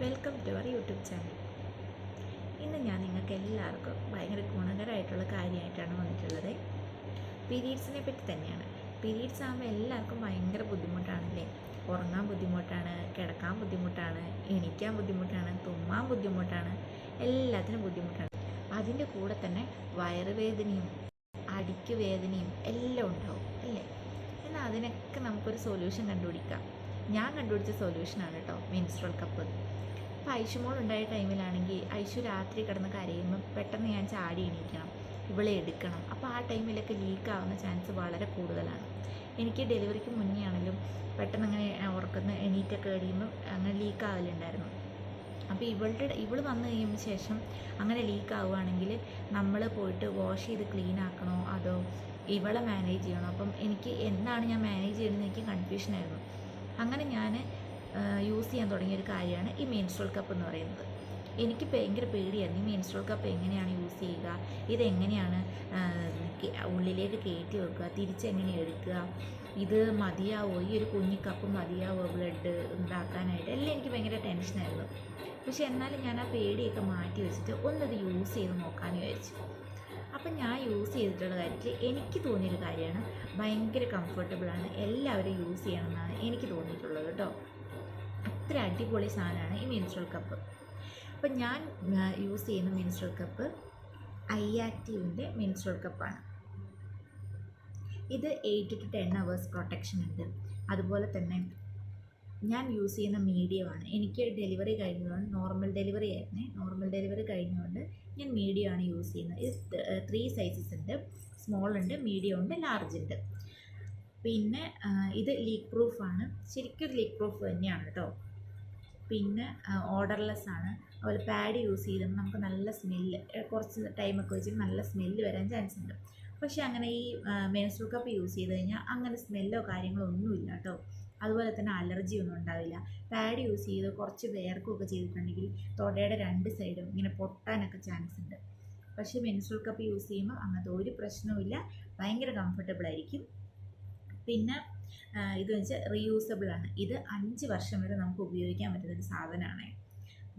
Welcome to our YouTube channel. ഇന്ന് ഞാൻ നിങ്ങൾക്ക് എല്ലാവർക്കും ഭയങ്കര ഗുണകരമായിട്ടുള്ള കാര്യമായിട്ടാണ് വന്നിട്ടുള്ളത്. പീരീഡ്സിനെ പറ്റി തന്നെയാണ്. പീരീഡ്സ് ആകുമ്പോൾ എല്ലാവർക്കും ഭയങ്കര ബുദ്ധിമുട്ടാണല്ലേ. ഉറങ്ങാൻ ബുദ്ധിമുട്ടാണ്, കിടക്കാൻ ബുദ്ധിമുട്ടാണ്, എണീക്കാൻ ബുദ്ധിമുട്ടാണ്, തുമ്മാൻ ബുദ്ധിമുട്ടാണ്, എല്ലാത്തിനും ബുദ്ധിമുട്ടാണ്. അതിൻ്റെ കൂടെ തന്നെ വയറുവേദനയും അടിക്ക് വേദനയും എല്ലാം ഉണ്ടാവും അല്ലേ. എന്നാൽ അതിനൊക്കെ നമുക്കൊരു സൊല്യൂഷൻ കണ്ടുപിടിക്കാം. ഞാൻ കണ്ടുപിടിച്ച സൊല്യൂഷനാണ് കേട്ടോ മെൻസ്ട്രൽ കപ്പ്. അപ്പോൾ ഐഷുമോൾ ഉണ്ടായ ടൈമിലാണെങ്കിൽ ഐഷു രാത്രി കിടന്ന് കരയുമ്പോൾ പെട്ടെന്ന് ഞാൻ ചാടി എണീക്കണം, ഇവളെ എടുക്കണം. അപ്പോൾ ആ ടൈമിലൊക്കെ ലീക്കാവുന്ന ചാൻസ് വളരെ കൂടുതലാണ്. എനിക്ക് ഡെലിവറിക്ക് മുന്നേ ആണെങ്കിലും പെട്ടെന്ന് അങ്ങനെ ഉറക്കുന്ന എണീറ്റൊക്കെ കഴിയുമ്പോൾ അങ്ങനെ ലീക്കാവലുണ്ടായിരുന്നു. അപ്പോൾ ഇവൾ വന്നു കഴിയുമ്പോൾ ശേഷം അങ്ങനെ ലീക്കാവുകയാണെങ്കിൽ നമ്മൾ പോയിട്ട് വാഷ് ചെയ്ത് ക്ലീൻ ആക്കണോ അതോ ഇവളെ മാനേജ് ചെയ്യണോ? അപ്പം എനിക്ക് എന്താണ് ഞാൻ മാനേജ് ചെയ്യുന്നത് എനിക്ക് കൺഫ്യൂഷനായിരുന്നു. അങ്ങനെ ഞാൻ യൂസ് ചെയ്യാൻ തുടങ്ങിയൊരു കാര്യമാണ് ഈ മെൻസ്ട്രൽ കപ്പ് എന്ന് പറയുന്നത്. എനിക്ക് ഭയങ്കര പേടിയായിരുന്നു ഈ മെൻസ്ട്രൽ കപ്പ് എങ്ങനെയാണ് യൂസ് ചെയ്യുക, ഇതെങ്ങനെയാണ് ഉള്ളിലേക്ക് കയറ്റി വെക്കുക, തിരിച്ചെങ്ങനെ എടുക്കുക, ഇത് മതിയാവോ, ഈ ഒരു കുഞ്ഞി കപ്പ് മതിയാവോ ബ്ലഡ് ഉണ്ടാക്കാനായിട്ട്, എല്ലാം എനിക്ക് ഭയങ്കര ടെൻഷനായിരുന്നു. പക്ഷെ എന്നാലും ഞാൻ ആ പേടിയൊക്കെ മാറ്റി വെച്ചിട്ട് ഒന്നത് യൂസ് ചെയ്ത് നോക്കാമെന്ന് വിചാരിച്ചു. അപ്പം ഞാൻ യൂസ് ചെയ്തിട്ടുള്ള കാര്യത്തിൽ എനിക്ക് തോന്നിയൊരു കാര്യമാണ്, ഭയങ്കര കംഫർട്ടബിളാണ്, എല്ലാവരും യൂസ് ചെയ്യണമെന്നാണ് എനിക്ക് തോന്നിയിട്ടുള്ളത് കേട്ടോ. അത്ര അടിപൊളി സാധനമാണ് ഈ മെൻസ്ട്രൽ കപ്പ്. അപ്പം ഞാൻ യൂസ് ചെയ്യുന്ന മെൻസ്ട്രൽ കപ്പ് ഐആക്റ്റീവിൻ്റെ മെൻസ്ട്രൽ കപ്പാണ്. ഇത് 8 to 10 hours പ്രൊട്ടക്ഷൻ ഉണ്ട്. അതുപോലെ തന്നെ ഞാൻ യൂസ് ചെയ്യുന്ന മീഡിയമാണ്. എനിക്ക് ഡെലിവറി കഴിഞ്ഞതുകൊണ്ട് നോർമൽ ഡെലിവറി ആയിരുന്നേ. നോർമൽ ഡെലിവറി കഴിഞ്ഞുകൊണ്ട് ഞാൻ മീഡിയമാണ് യൂസ് ചെയ്യുന്നത്. ഇത് 3 സൈസസ് ഉണ്ട്. സ്മോൾ ഉണ്ട്, മീഡിയം ഉണ്ട്, ലാർജ് ഉണ്ട്. പിന്നെ ഇത് ലീക്ക് പ്രൂഫാണ്. ശരിക്കും ലീക്ക് പ്രൂഫ് തന്നെയാണ് കേട്ടോ. പിന്നെ ഓർഡർലെസ് ആണ്. അതുപോലെ പാഡ് യൂസ് ചെയ്തുമ്പോൾ നമുക്ക് നല്ല സ്മെല്ല്, കുറച്ച് ടൈമൊക്കെ വെച്ചിട്ട് നല്ല സ്മെല്ല് വരാൻ ചാൻസ് ഉണ്ട്. പക്ഷേ അങ്ങനെ ഈ മെൻസ്ട്രൽ കപ്പ് യൂസ് ചെയ്ത് കഴിഞ്ഞാൽ അങ്ങനെ സ്മെല്ലോ കാര്യങ്ങളോ ഒന്നുമില്ല കേട്ടോ. അതുപോലെ തന്നെ അലർജി ഒന്നും ഉണ്ടാവില്ല. പാഡ് യൂസ് ചെയ്ത് കുറച്ച് വേർക്കുകയൊക്കെ ചെയ്തിട്ടുണ്ടെങ്കിൽ തൊടയുടെ 2 സൈഡും ഇങ്ങനെ പൊട്ടാനൊക്കെ ചാൻസ് ഉണ്ട്. പക്ഷേ മെൻസ്ട്രൽ കപ്പ് യൂസ് ചെയ്യുമ്പോൾ അങ്ങനത്തെ ഒരു പ്രശ്നവുമില്ല, ഭയങ്കര കംഫർട്ടബിൾ ആയിരിക്കും. പിന്നെ ഇത് വെച്ചാൽ റീയൂസബിൾ ആണ്. ഇത് 5 വർഷം വരെ നമുക്ക് ഉപയോഗിക്കാൻ പറ്റുന്നൊരു സാധനമാണ്.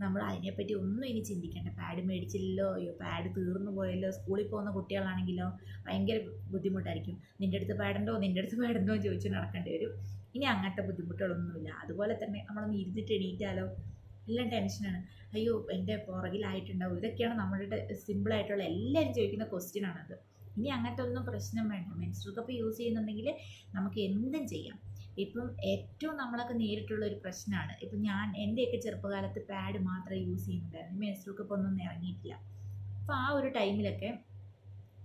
നമ്മൾ അതിനെപ്പറ്റി ഒന്നും ഇനി ചിന്തിക്കേണ്ട. പാഡ് മേടിച്ചില്ലല്ലോ, അയ്യോ പാഡ് തീർന്നു പോയല്ലോ. സ്കൂളിൽ പോകുന്ന കുട്ടികളാണെങ്കിലോ ഭയങ്കര ബുദ്ധിമുട്ടായിരിക്കും. നിൻ്റെ അടുത്ത് പാടുണ്ടോ എന്ന് ചോദിച്ച് നടക്കേണ്ടി വരും. ഇനി അങ്ങനത്തെ ബുദ്ധിമുട്ടുകളൊന്നുമില്ല. അതുപോലെ തന്നെ നമ്മളൊന്ന് ഇരുന്നിട്ട് എണീറ്റാലോ എല്ലാം ടെൻഷനാണ്. അയ്യോ എൻ്റെ പുറകിലായിട്ടുണ്ടാവും. ഇതൊക്കെയാണ് നമ്മളുടെ സിമ്പിളായിട്ടുള്ള എല്ലാവരും ചോദിക്കുന്ന ക്വസ്റ്റ്യനാണത്. ഇനി അങ്ങനത്തെ ഒന്നും പ്രശ്നം വേണ്ട. മെൻസ്ട്രൽ കപ്പ് യൂസ് ചെയ്യുന്നുണ്ടെങ്കിൽ നമുക്ക് എന്തും ചെയ്യാം. ഇപ്പം ഏറ്റവും നമ്മളൊക്കെ നേരിട്ടുള്ളൊരു പ്രശ്നമാണ്. ഇപ്പം എൻ്റെയൊക്കെ ചെറുപ്പകാലത്ത് പാഡ് മാത്രമേ യൂസ് ചെയ്യുന്നുണ്ടായിരുന്നു. മെൻസ്ട്രൽ കപ്പ് ഒന്നും ഇറങ്ങിയിട്ടില്ല. അപ്പോൾ ആ ഒരു ടൈമിലൊക്കെ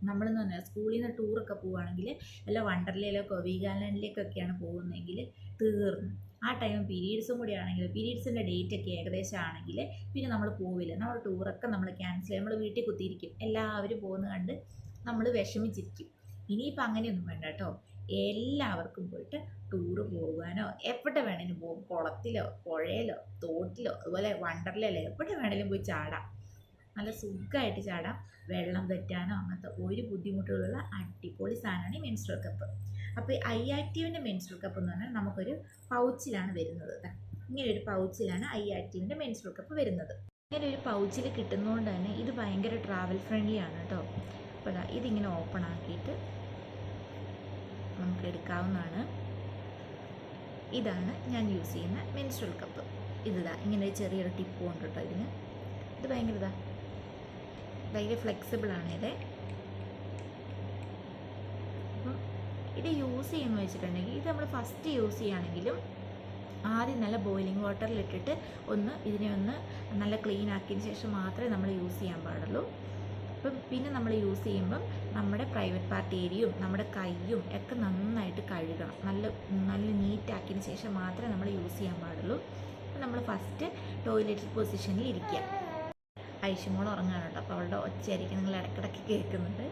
നമ്മളെന്ന് പറഞ്ഞാൽ സ്കൂളിൽ നിന്ന് ടൂറൊക്കെ പോവുകയാണെങ്കിൽ വല്ല വണ്ടർലയിലേക്കോ വീഗാലാൻഡിലേക്കൊക്കെയാണ് പോകുന്നതെങ്കിൽ തീർന്നു. ആ ടൈം പീരീഡ്സും കൂടി ആണെങ്കിൽ പീരീഡ്സിൻ്റെ ഡേറ്റൊക്കെ ഏകദേശം ആണെങ്കിൽ പിന്നെ നമ്മൾ പോവില്ല. നമ്മൾ ടൂറൊക്കെ നമ്മൾ ക്യാൻസൽ ചെയ്യും. നമ്മൾ വീട്ടിൽ കുത്തിയിരിക്കും. എല്ലാവരും പോകുന്നത് കണ്ട് നമ്മൾ വിഷമിച്ചിരിക്കും. ഇനിയിപ്പോൾ അങ്ങനെയൊന്നും വേണ്ട കേട്ടോ. എല്ലാവർക്കും പോയിട്ട് ടൂറ് പോകാനോ എവിടെ വേണേലും പോകും. കുളത്തിലോ പുഴയിലോ തോട്ടിലോ അതുപോലെ വണ്ടർലയിലോ എവിടെ വേണേലും പോയി ചാടാം. നല്ല സുഖമായിട്ട് ചാടാം. വെള്ളം തെറ്റാനോ അങ്ങനത്തെ ഒരു ബുദ്ധിമുട്ടുകളുള്ള അടിപൊളി സാധനമാണ് ഈ മെൻസ്ട്രൽ കപ്പ്. അപ്പോൾ ഐആക്റ്റീവിൻ്റെ മെൻസ്ട്രൽ കപ്പ് എന്ന് പറഞ്ഞാൽ നമുക്കൊരു പൗച്ചിലാണ് വരുന്നത്. ഇങ്ങനെ ഒരു പൗച്ചിലാണ് ഐആക്റ്റീവിൻ്റെ മെൻസ്ട്രൽ കപ്പ് വരുന്നത്. ഇങ്ങനെ ഒരു പൗച്ചിൽ കിട്ടുന്നതുകൊണ്ട് തന്നെ ഇത് ഭയങ്കര ട്രാവൽ ഫ്രണ്ട്ലി ആണ് കേട്ടോ. അപ്പോൾ ഇതിങ്ങനെ ഓപ്പൺ ആക്കിയിട്ട് നമുക്ക് എടുക്കാവുന്നതാണ്. ഇതാണ് ഞാൻ യൂസ് ചെയ്യുന്ന മെൻസ്ട്രൽ കപ്പ്. ഇങ്ങനെ ചെറിയൊരു ടിപ്പും ഉണ്ട് കേട്ടോ ഇതിന്. ഇത് ഭയങ്കര ഫ്ലെക്സിബിളാണ് ഇത്. അപ്പം ഇത് യൂസ് ചെയ്യുന്നു വെച്ചിട്ടുണ്ടെങ്കിൽ ഇത് നമ്മൾ ഫസ്റ്റ് യൂസ് ചെയ്യുകയാണെങ്കിലും ആദ്യം നല്ല ബോയിലിംഗ് വാട്ടറിലിട്ടിട്ട് ഇതിനെ നല്ല ക്ലീൻ ആക്കിയതിന് ശേഷം മാത്രമേ നമ്മൾ യൂസ് ചെയ്യാൻ പാടുള്ളൂ. അപ്പം പിന്നെ നമ്മൾ യൂസ് ചെയ്യുമ്പം നമ്മുടെ പ്രൈവറ്റ് പാർട്ട് ഏരിയയും നമ്മുടെ കൈയും ഒക്കെ നന്നായിട്ട് കഴുകണം. നല്ല നീറ്റാക്കിയതിന് ശേഷം മാത്രമേ നമ്മൾ യൂസ് ചെയ്യാൻ പാടുള്ളൂ. നമ്മൾ ഫസ്റ്റ് ടോയ്ലറ്റ് പൊസിഷനിൽ ഇരിക്കുക. ഐഷുമോൾ ഉറങ്ങാണ് കേട്ടോ. അപ്പോൾ അവളുടെ ഒച്ചയായിരിക്കും നിങ്ങൾ ഇടയ്ക്കിടയ്ക്ക് കേൾക്കുന്നുണ്ട്.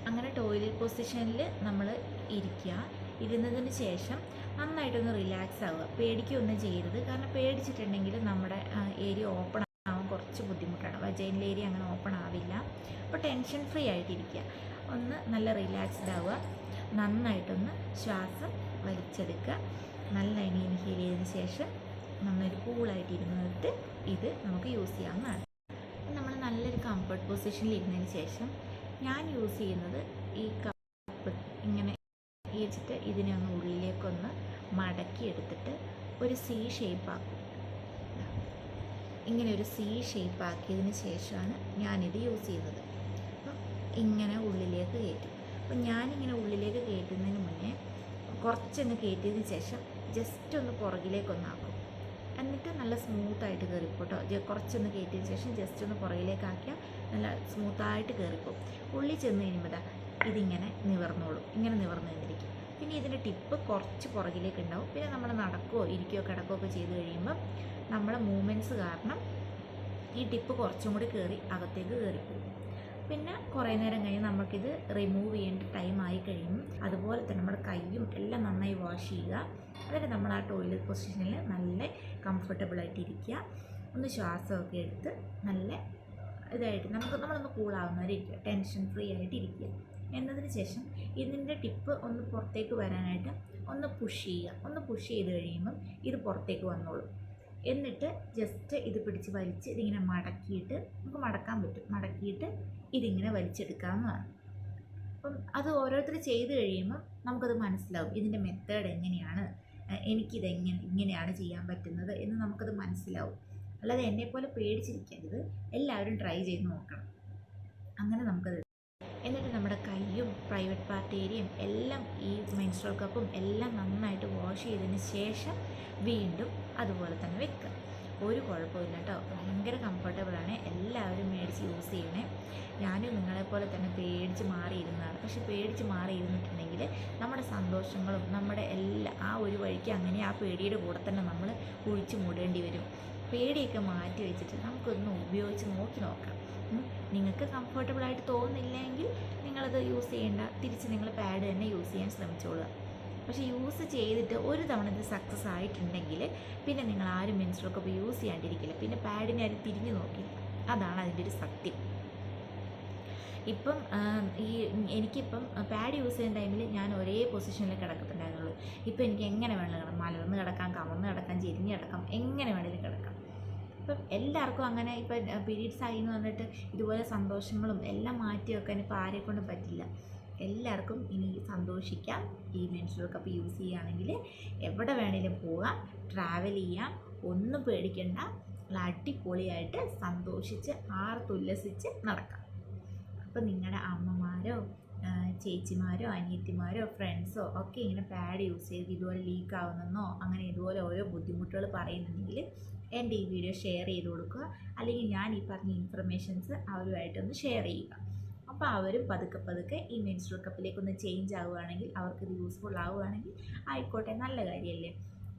അങ്ങനെ ടോയ്ലറ്റ് പൊസിഷനിൽ നമ്മൾ ഇരിക്കുക. ഇരുന്നതിന് ശേഷം നന്നായിട്ടൊന്ന് റിലാക്സ് ആവുക. പേടിക്കുകയൊന്നും ചെയ്യരുത്. കാരണം പേടിച്ചിട്ടുണ്ടെങ്കിൽ നമ്മുടെ ഏരിയ ഓപ്പൺ ആവാൻ കുറച്ച് ബുദ്ധിമുട്ടാണ്. വജൈനൽ ഏരിയ അങ്ങനെ ഓപ്പൺ ആവില്ല. അപ്പോൾ ടെൻഷൻ ഫ്രീ ആയിട്ടിരിക്കുക. നല്ല റിലാക്സ്ഡ് ആവുക. നന്നായിട്ടൊന്ന് ശ്വാസം വലിച്ചെടുക്കുക. നല്ല ഇൻഹേൽ ചെയ്തതിന് ശേഷം നന്നായിട്ട് കൂളായിട്ട് ഇരുന്നിട്ട് ഇത് നമുക്ക് യൂസ് ചെയ്യാവുന്നതാണ്. നമ്മൾ നല്ലൊരു കംഫർട്ട് പൊസിഷനിൽ ഇരുന്നതിന് ശേഷം ഞാൻ യൂസ് ചെയ്യുന്നത് ഈ കപ്പ് ഇങ്ങനെ വെച്ചിട്ട് ഇതിനെ ഒന്ന് ഉള്ളിലേക്കൊന്ന് മടക്കി എടുത്തിട്ട് ഒരു സി ഷേപ്പാക്കും. ഇങ്ങനെ ഒരു സി ഷേപ്പ് ആക്കിയതിന് ശേഷമാണ് ഞാനിത് യൂസ് ചെയ്യുന്നത്. അപ്പം ഇങ്ങനെ ഉള്ളിലേക്ക് കയറ്റും. അപ്പം ഞാനിങ്ങനെ ഉള്ളിലേക്ക് കയറ്റുന്നതിന് മുന്നേ കുറച്ചൊന്ന് കയറ്റിയതിന് ശേഷം ജസ്റ്റ് ഒന്ന് പുറകിലേക്കൊന്നാക്കും. എന്നിട്ട് നല്ല സ്മൂത്തായിട്ട് കയറിപ്പോൾ കേട്ടോ. കുറച്ചൊന്ന് കയറ്റിയതിന് ശേഷം ജസ്റ്റ് ഒന്ന് പുറകിലേക്കാക്കിയാൽ നല്ല സ്മൂത്തായിട്ട് കയറിപ്പോൾ. ഉള്ളിൽ ചെന്ന് കഴിയുമ്പോൾ ഇതിങ്ങനെ നിവർന്നോളും. ഇങ്ങനെ നിവർന്ന് നിന്നിരിക്കും. പിന്നെ ഇതിൻ്റെ ടിപ്പ് കുറച്ച് പുറകിലേക്ക് ഉണ്ടാവും. പിന്നെ നമ്മൾ നടക്കുകയോ ഇരിക്കുകയോ കിടക്കുകയോ ഒക്കെ ചെയ്ത് കഴിയുമ്പം നമ്മളെ മൂവ്മെൻറ്റ്സ് കാരണം ഈ ടിപ്പ് കുറച്ചും കൂടി കയറി അകത്തേക്ക് കയറിപ്പോകും. പിന്നെ കുറേ നേരം കഴിഞ്ഞ് നമുക്കിത് റിമൂവ് ചെയ്യേണ്ട ടൈം ആയി കഴിയും. അതുപോലെ തന്നെ നമ്മുടെ കൈയും എല്ലാം നന്നായി വാഷ് ചെയ്യുക. എന്നിട്ട് നമ്മൾ ആ ടോയ്ലറ്റ് പൊസിഷനിൽ നല്ല കംഫർട്ടബിളായിട്ട് ഇരിക്കുക. ഒന്ന് ശ്വാസമൊക്കെ എടുത്ത് നല്ല ഇതായിട്ട് നമ്മളൊന്ന് കൂളാവുന്നവരെ ഇരിക്കുക. ടെൻഷൻ ഫ്രീ ആയിട്ട് ഇരിക്കുക. എന്നതിന് ശേഷം ഇതിൻ്റെ ടിപ്പ് ഒന്ന് പുറത്തേക്ക് വരാനായിട്ട് ഒന്ന് പുഷ് ചെയ്യുക. ഒന്ന് പുഷ് ചെയ്ത് കഴിയുമ്പം ഇത് പുറത്തേക്ക് വന്നോളും. എന്നിട്ട് ജസ്റ്റ് ഇത് പിടിച്ച് വലിച്ച് ഇതിങ്ങനെ മടക്കിയിട്ട് നമുക്ക് മടക്കാൻ പറ്റും. മടക്കിയിട്ട് ഇതിങ്ങനെ വലിച്ചെടുക്കാവുന്നതാണ്. അപ്പം അത് ഓരോരുത്തർ ചെയ്ത് കഴിയുമ്പോൾ നമുക്കത് മനസ്സിലാവും ഇതിൻ്റെ മെത്തേഡ് എങ്ങനെയാണ്, ഇങ്ങനെയാണ് ചെയ്യാൻ പറ്റുന്നത് എന്ന് നമുക്കത് മനസ്സിലാവും. അല്ലാതെ എന്നെപ്പോലെ പേടിച്ചിരിക്കരുത്. എല്ലാവരും ട്രൈ ചെയ്ത് നോക്കണം. അങ്ങനെ നമുക്കത് എന്നിട്ട് നമ്മുടെ കൈയും പ്രൈവറ്റ് പാർട്ട് ഏരിയയും എല്ലാം ഈ മെൻസ്ട്രുവൽ കപ്പും എല്ലാം നന്നായിട്ട് വാഷ് ചെയ്തതിന് ശേഷം വീണ്ടും അതുപോലെ തന്നെ വെക്കുക. ഒരു കുഴപ്പമില്ല കേട്ടോ. ഭയങ്കര കംഫർട്ടബിളാണ്. എല്ലാവരും മേടിച്ച് യൂസ് ചെയ്യണേ. ഞാനും നിങ്ങളെപ്പോലെ തന്നെ പേടിച്ച് മാറിയിരുന്നതാണ്. പക്ഷെ പേടിച്ച് മാറിയിരുന്നിട്ടുണ്ടെങ്കിൽ നമ്മുടെ സന്തോഷങ്ങളും നമ്മുടെ ആ ഒരു വഴിക്ക് അങ്ങനെ ആ പേടിയുടെ കൂടെ തന്നെ നമ്മൾ കുഴിച്ച് മൂടേണ്ടി വരും. പേടിയൊക്കെ മാറ്റി വെച്ചിട്ട് നമുക്കൊന്ന് ഉപയോഗിച്ച് നോക്കാം. നിങ്ങൾക്ക് കംഫർട്ടബിളായിട്ട് തോന്നുന്നില്ലെങ്കിൽ നിങ്ങളത് യൂസ് ചെയ്യേണ്ട. തിരിച്ച് നിങ്ങൾ പാഡ് തന്നെ യൂസ് ചെയ്യാൻ ശ്രമിച്ചോളുക. പക്ഷേ യൂസ് ചെയ്തിട്ട് ഒരു തവണ ഇത് സക്സസ് ആയിട്ടുണ്ടെങ്കിൽ പിന്നെ നിങ്ങൾ ആരും മെൻസ്ട്രുവൽ കപ്പ് യൂസ് ചെയ്യാണ്ടിരിക്കില്ല. പിന്നെ പാഡിനെ ആരും തിരിഞ്ഞു നോക്കില്ല. അതാണ് അതിൻ്റെ ഒരു സത്യം. ഇപ്പം എനിക്കിപ്പം പാഡ് യൂസ് ചെയ്യുന്ന ടൈമിൽ ഞാൻ ഒരേ പൊസിഷനിൽ കിടക്കത്തുണ്ടായിരുന്നുള്ളൂ. ഇപ്പം എനിക്ക് എങ്ങനെ വേണമെങ്കിലും കിടക്കാം. മലർന്ന് കിടക്കാം, കമർന്ന് കിടക്കാം, ചെരിഞ്ഞ് കിടക്കാം, എങ്ങനെ വേണമെങ്കിലും കിടക്കാം. ഇപ്പം എല്ലാവർക്കും അങ്ങനെ ഇപ്പം പീരീഡ്സ് ആയി എന്ന് പറഞ്ഞിട്ട് ഇതുപോലെ സന്തോഷങ്ങളും എല്ലാം മാറ്റി വെക്കാൻ ഇപ്പോൾ ആരെക്കൊണ്ടും പറ്റില്ല. എല്ലാവർക്കും ഇനി സന്തോഷിക്കാം. ഈ മെൻസ്ട്രുവൽ കപ്പ് യൂസ് ചെയ്യുകയാണെങ്കിൽ എവിടെ വേണേലും പോകാം, ട്രാവൽ ചെയ്യാം, ഒന്നും പേടിക്കണ്ട. അടിപൊളിയായിട്ട് സന്തോഷിച്ച് ആർത്തുല്ലസിച്ച് നടക്കാം. അപ്പം നിങ്ങളുടെ അമ്മമാരോ ചേച്ചിമാരോ അനിയത്തിമാരോ ഫ്രണ്ട്സോ ഒക്കെ ഇങ്ങനെ പാഡ് യൂസ് ചെയ്ത് ഇതുപോലെ ലീക്ക് ആവുന്നെന്നോ അങ്ങനെ ഇതുപോലെ ഓരോ ബുദ്ധിമുട്ടുകൾ പറയുന്നുണ്ടെങ്കിൽ എൻ്റെ ഈ വീഡിയോ ഷെയർ ചെയ്ത് കൊടുക്കുക. അല്ലെങ്കിൽ ഞാൻ ഈ പറഞ്ഞ ഇൻഫർമേഷൻസ് അവരുമായിട്ടൊന്ന് ഷെയർ ചെയ്യുക. അപ്പോൾ അവരും പതുക്കെ ഈ മെൻസ്ട്രുവൽ കപ്പിലേക്കൊന്ന് ചേഞ്ച് ആവുകയാണെങ്കിൽ അവർക്കിത് യൂസ്ഫുൾ ആവുകയാണെങ്കിൽ ആയിക്കോട്ടെ, നല്ല കാര്യമല്ലേ.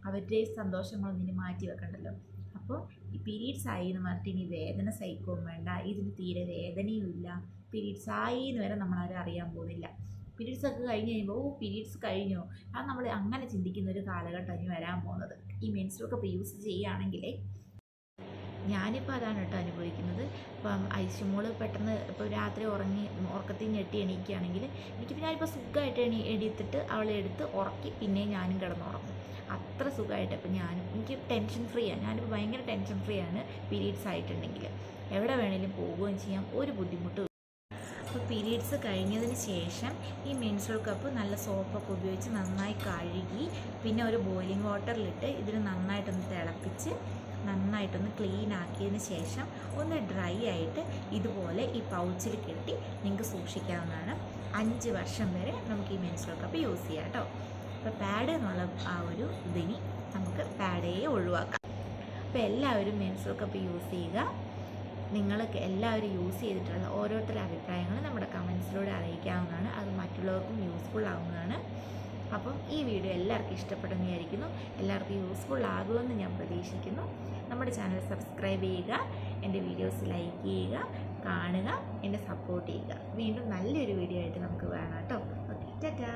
അവരുടെ സന്തോഷങ്ങളൊന്നും ഇനി മാറ്റി വെക്കണ്ടല്ലോ. അപ്പോൾ ഈ പീരീഡ്സ് ആയി എന്ന് പറഞ്ഞിട്ട് ഇനി വേദന സഹിക്കുകയും വേണ്ട. ഇതിന് തീരെ വേദനയും ഇല്ല. പീരീഡ്സ് ആയി എന്ന് വരെ നമ്മളാരും അറിയാൻ പോകുന്നില്ല. പീരീഡ്സ് ഒക്കെ കഴിഞ്ഞ് കഴിയുമ്പോൾ പീരീഡ്സ് കഴിഞ്ഞോ, അത് നമ്മൾ അങ്ങനെ ചിന്തിക്കുന്ന ഒരു കാലഘട്ടം ഇനി വരാൻ പോകുന്നത്. ഈ മെൻസ്ട്രുവൽ കപ്പ് യൂസ് ചെയ്യുകയാണെങ്കിൽ ഞാനിപ്പോൾ അതാണ് കേട്ടോ അനുഭവിക്കുന്നത്. ഇപ്പം ഐശുമോള് പെട്ടെന്ന് ഇപ്പോൾ രാത്രി ഉറക്കത്തിൽ ഞെട്ടി എണീക്കുകയാണെങ്കിൽ ഞാനിപ്പോൾ സുഖമായിട്ട് എണീത്തിട്ട് അവളെ എടുത്ത് ഉറക്കി പിന്നെ ഞാനും കിടന്നുറങ്ങും. അത്ര സുഖമായിട്ട് ഇപ്പം എനിക്ക് ടെൻഷൻ ഫ്രീ ആണ്. ഞാനിപ്പോൾ ഭയങ്കര ടെൻഷൻ ഫ്രീ ആണ്. പീരീഡ്സ് ആയിട്ടുണ്ടെങ്കിൽ എവിടെ വേണേലും പോവുകയും ചെയ്യാം, ഒരു ബുദ്ധിമുട്ടും. അപ്പോൾ പീരീഡ്സ് കഴിഞ്ഞതിന് ശേഷം ഈ മെൻസ്ട്രുവൽ കപ്പ് നല്ല സോപ്പൊക്കെ ഉപയോഗിച്ച് നന്നായി കഴുകി പിന്നെ ഒരു ബോയിലിംഗ് വാട്ടറിലിട്ട് ഇതിന് നന്നായിട്ടൊന്ന് തിളപ്പിച്ച് നന്നായിട്ടൊന്ന് ക്ലീൻ ആക്കിയതിന് ശേഷം ഒന്ന് ഡ്രൈ ആയിട്ട് ഇതുപോലെ ഈ പൗച്ചിൽ കെട്ടി നിങ്ങൾക്ക് സൂക്ഷിക്കാവുന്നതാണ്. 5 വർഷം വരെ നമുക്ക് ഈ മെൻസ്ട്രുവൽ കപ്പ് യൂസ് ചെയ്യാം കേട്ടോ. അപ്പോൾ പാഡ് എന്നുള്ള ആ ഒരു ഇതിനി നമുക്ക് പാഡേ ഒഴിവാക്കാം. അപ്പോൾ എല്ലാവരും മെൻസ്ട്രുവൽ കപ്പ് യൂസ് ചെയ്യുക. നിങ്ങൾക്ക് എല്ലാവരും യൂസ് ചെയ്തിട്ടുള്ള ഓരോരുത്തരുടെ അഭിപ്രായങ്ങൾ നമ്മുടെ കമൻസിലൂടെ അറിയിക്കാവുന്നതാണ്. അത് മറ്റുള്ളവർക്കും യൂസ്ഫുൾ ആവുന്നതാണ്. അപ്പം ഈ വീഡിയോ എല്ലാവർക്കും ഇഷ്ടപ്പെട്ടെന്ന് വിചാരിക്കുന്നു. എല്ലാവർക്കും യൂസ്ഫുൾ ആകുമെന്ന് ഞാൻ പ്രതീക്ഷിക്കുന്നു. നമ്മുടെ ചാനൽ സബ്സ്ക്രൈബ് ചെയ്യുക, എൻ്റെ വീഡിയോസ് ലൈക്ക് ചെയ്യുക, കാണുക, എന്നെ സപ്പോർട്ട് ചെയ്യുക. വീണ്ടും നല്ലൊരു വീഡിയോ ആയിട്ട് നമുക്ക് വേണം കേട്ടോ. ഓക്കെ, ടാറ്റാ.